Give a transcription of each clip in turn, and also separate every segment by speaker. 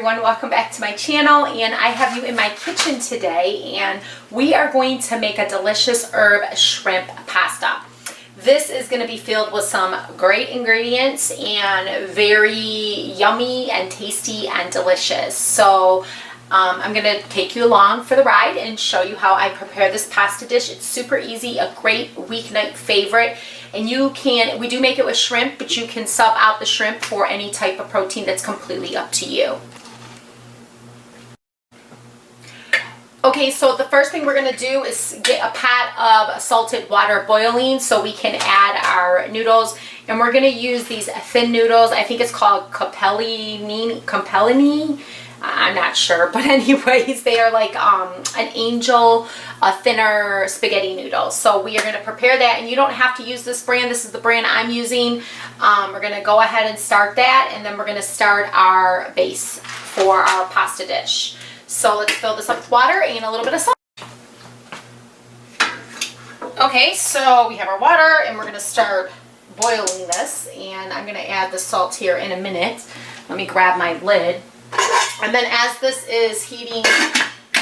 Speaker 1: everyone, welcome back to my channel, and I have you in my kitchen today, and we are going to make a delicious herb shrimp pasta. This is going to be filled with some great ingredients and very yummy and tasty and delicious. So I'm going to take you along for the ride and show you how I prepare this pasta dish. It's super easy, a great weeknight favorite. And we do make it with shrimp, but you can sub out the shrimp for any type of protein. That's completely up to you. Okay, so the first thing we're going to do is get a pot of salted water boiling so we can add our noodles. And we're going to use these thin noodles. I think it's called Cappellini. I'm not sure, but anyways, they are like an Angel, a thinner spaghetti noodle. So we are going to prepare that, and you don't have to use this brand. This is the brand I'm using. We're going to go ahead and start that, and then we're going to start our base for our pasta dish. So let's fill this up with water and a little bit of salt. Okay, so we have our water, and we're going to start boiling this, and I'm going to add the salt here in a minute. Let me grab my lid. And then as this is heating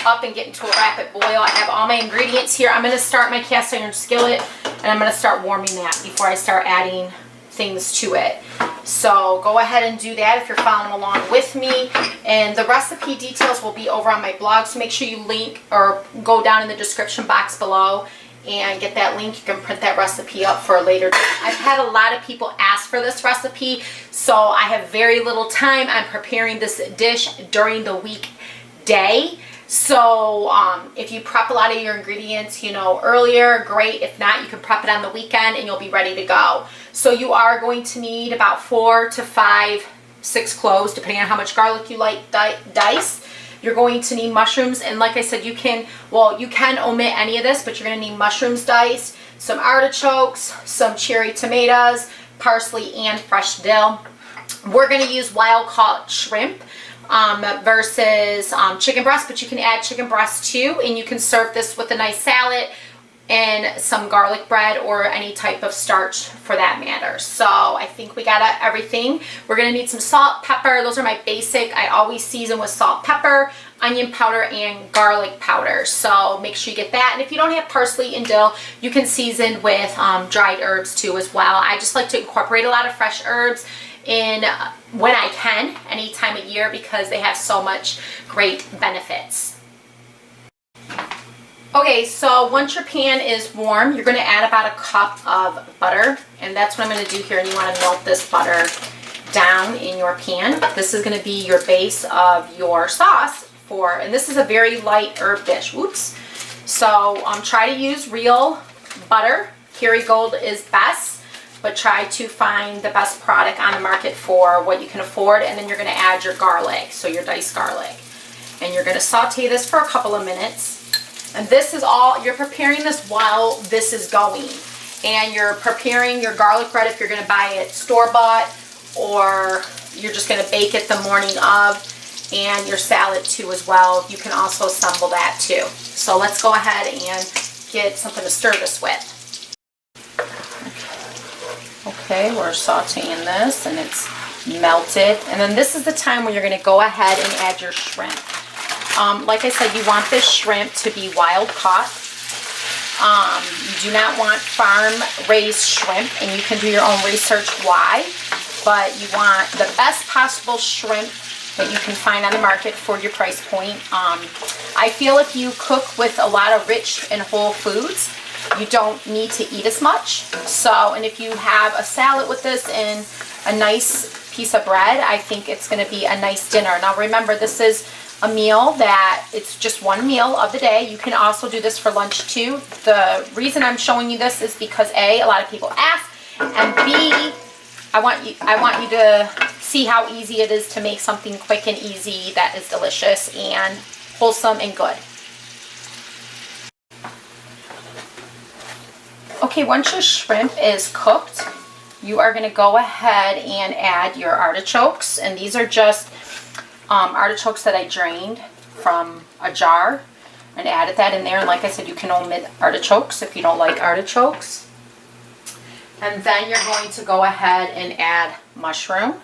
Speaker 1: up and getting to a rapid boil, I have all my ingredients here. I'm going to start my cast iron skillet, and I'm going to start warming that before I start adding things to it. So go ahead and do that if you're following along with me. And the recipe details will be over on my blog, so make sure you link or go down in the description box below and get that link. You can print that recipe up for a later date. I've had a lot of people ask for this recipe, so I have very little time. I'm preparing this dish during the weekday. So if you prep a lot of your ingredients, earlier, great. If not, you can prep it on the weekend and you'll be ready to go. So you are going to need about 4 to 5, 6 cloves, depending on how much garlic you like diced. You're going to need mushrooms, and like I said, you can omit any of this, but you're going to need mushrooms diced, some artichokes, some cherry tomatoes, parsley, and fresh dill. We're going to use wild caught shrimp versus chicken breast, but you can add chicken breast too, and you can serve this with a nice salad and some garlic bread or any type of starch for that matter. So I think we got everything. We're going to need some salt, pepper. Those are my basic. I always season with salt, pepper, onion powder, and garlic powder. So make sure you get that. And if you don't have parsley and dill, you can season with dried herbs too as well. I just like to incorporate a lot of fresh herbs in when I can, any time of year, because they have so much great benefits. Okay, so once your pan is warm, you're going to add about a cup of butter, and that's what I'm going to do here. And you want to melt this butter down in your pan. This is going to be your base of your sauce and this is a very light herb dish. Whoops. So try to use real butter. Kerrygold is best, but try to find the best product on the market for what you can afford. And then you're going to add your garlic, so your diced garlic. And you're going to saute this for a couple of minutes. And this is all, you're preparing this while this is going. And you're preparing your garlic bread if you're going to buy it store-bought, or you're just going to bake it the morning of, and your salad too as well. You can also assemble that too. So let's go ahead and get something to stir this with. Okay, we're sauteing this and it's melted. And then this is the time when you're going to go ahead and add your shrimp. Like I said, you want this shrimp to be wild caught. You do not want farm-raised shrimp, and you can do your own research why. But you want the best possible shrimp that you can find on the market for your price point. I feel if you cook with a lot of rich and whole foods, you don't need to eat as much. So, and if you have a salad with this and a nice piece of bread, I think it's going to be a nice dinner. Now remember, this is a meal that it's just one meal of the day. You can also do this for lunch too. The reason I'm showing you this is because A, a lot of people ask, and B, I want you to see how easy it is to make something quick and easy that is delicious and wholesome and good. Okay, once your shrimp is cooked, you are going to go ahead and add your artichokes, and these are just artichokes that I drained from a jar and added that in there. And like I said, you can omit artichokes if you don't like artichokes. And then you're going to go ahead and add mushroom.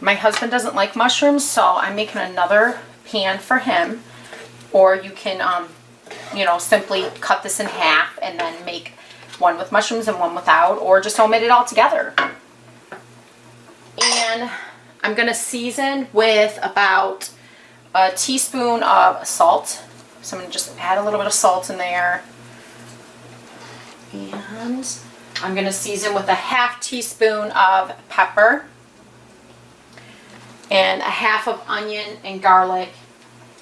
Speaker 1: My husband doesn't like mushrooms, so I'm making another pan for him. Or you can, you know, simply cut this in half and then make one with mushrooms and one without, or just omit it all together. And I'm gonna season with about a teaspoon of salt. So I'm gonna just add a little bit of salt in there. And I'm gonna season with a half teaspoon of pepper and a half of onion and garlic.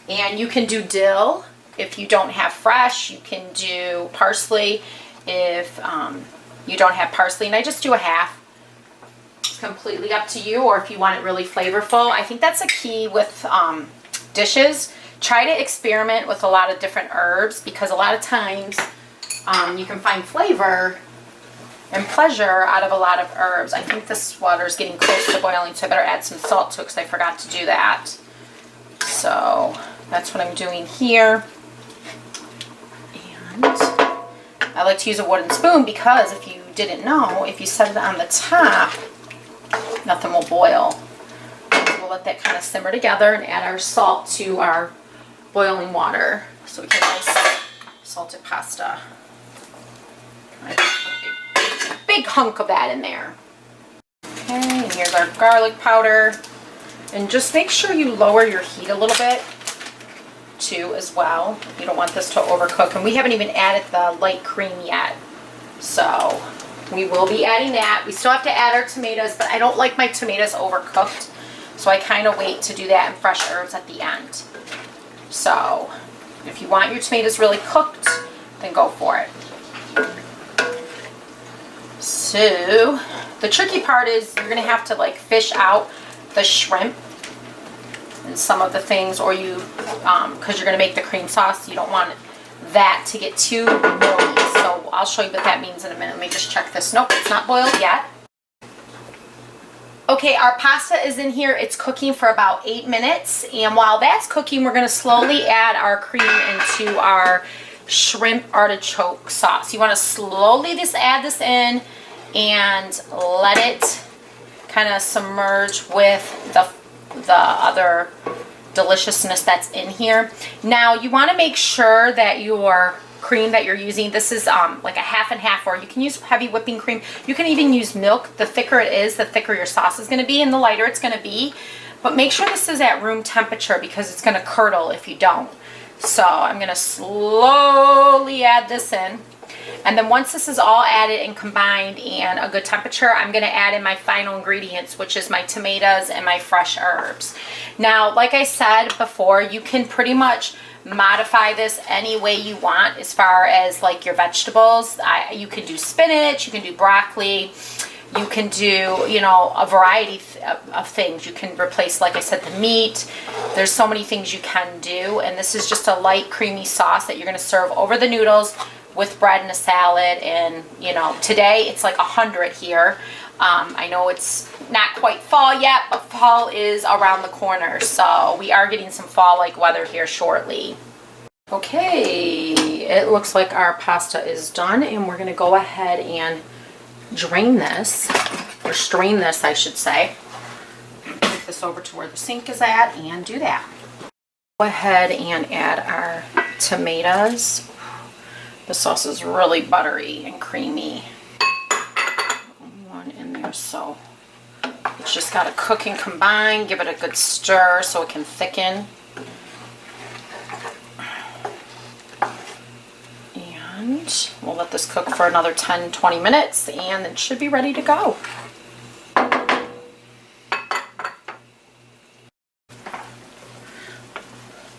Speaker 1: And you can do dill if you don't have fresh. You can do parsley if you don't have parsley. And I just do a half. It's completely up to you, or if you want it really flavorful. I think that's a key with dishes. Try to experiment with a lot of different herbs, because a lot of times you can find flavor and pleasure out of a lot of herbs. I think this water is getting close to boiling, so I better add some salt to it because I forgot to do that. So that's what I'm doing here. And I like to use a wooden spoon because if you didn't know, if you set it on the top, nothing will boil. We'll let that kind of simmer together and add our salt to our boiling water so we get nice salted pasta. I put a big hunk of that in there. Okay, and here's our garlic powder. And just make sure you lower your heat a little bit too as well. You don't want this to overcook. And we haven't even added the light cream yet. So we will be adding that. We still have to add our tomatoes, but I don't like my tomatoes overcooked. So I kind of wait to do that and fresh herbs at the end. So if you want your tomatoes really cooked, then go for it. So the tricky part is you're going to have to like fish out the shrimp and some of the things, or you, because you're going to make the cream sauce, you don't want that to get too milky. So I'll show you what that means in a minute. Let me just check this. Nope, it's not boiled yet. Okay, our pasta is in here. It's cooking for about 8 minutes. And while that's cooking, we're going to slowly add our cream into our shrimp artichoke sauce. You want to slowly just add this in and let it kind of submerge with the other deliciousness that's in here. Now you want to make sure that your cream that you're using, this is like a half and half, or you can use heavy whipping cream. You can even use milk. The thicker it is, the thicker your sauce is going to be and the lighter it's going to be. But make sure this is at room temperature because it's going to curdle if you don't. So I'm going to slowly add this in. And then once this is all added and combined and a good temperature, I'm going to add in my final ingredients, which is my tomatoes and my fresh herbs. Now, like I said before, you can pretty much modify this any way you want as far as like your vegetables. You can do spinach, you can do broccoli, you can do, you know, a variety of things. You can replace, like I said, the meat. There's so many things you can do. And this is just a light creamy sauce that you're going to serve over the noodles with bread and a salad. And you know, today it's like 100 here. I know it's not quite fall yet, but fall is around the corner, so we are getting some fall-like weather here shortly. Okay, it looks like our pasta is done, and we're going to go ahead and drain this, or strain this I should say. Take this over to where the sink is at and do that. Go ahead and add our tomatoes. The sauce is really buttery and creamy. One in there, so it's just got to cook and combine. Give it a good stir so it can thicken. And we'll let this cook for another 10-20 minutes and it should be ready to go.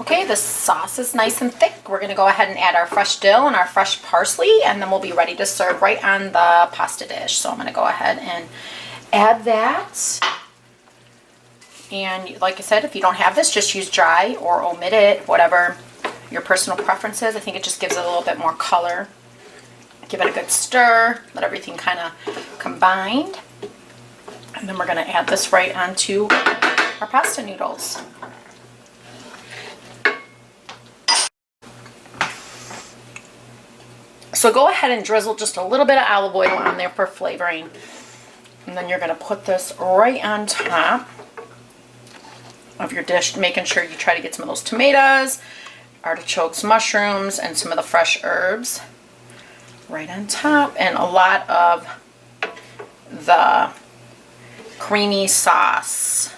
Speaker 1: Okay, the sauce is nice and thick. We're going to go ahead and add our fresh dill and our fresh parsley, and then we'll be ready to serve right on the pasta dish. So I'm going to go ahead and add that. And like I said, if you don't have this, just use dry or omit it, whatever your personal preference is. I think it just gives it a little bit more color. Give it a good stir, let everything kind of combine. And then we're going to add this right onto our pasta noodles. So go ahead and drizzle just a little bit of olive oil on there for flavoring. And then you're going to put this right on top. of your dish, making sure you try to get some of those tomatoes, artichokes, mushrooms, and some of the fresh herbs right on top, and a lot of the creamy sauce.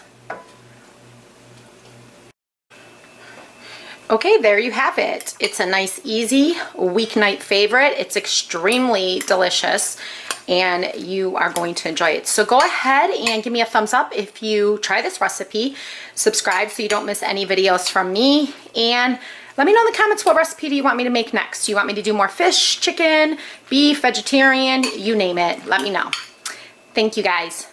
Speaker 1: Okay, there you have it. It's a nice, easy weeknight favorite. It's extremely delicious, and you are going to enjoy it. So go ahead and give me a thumbs up if you try this recipe. Subscribe so you don't miss any videos from me, and let me know in the comments what recipe do you want me to make next. Do you want me to do more fish, chicken, beef, vegetarian, you name it. Let me know. Thank you guys.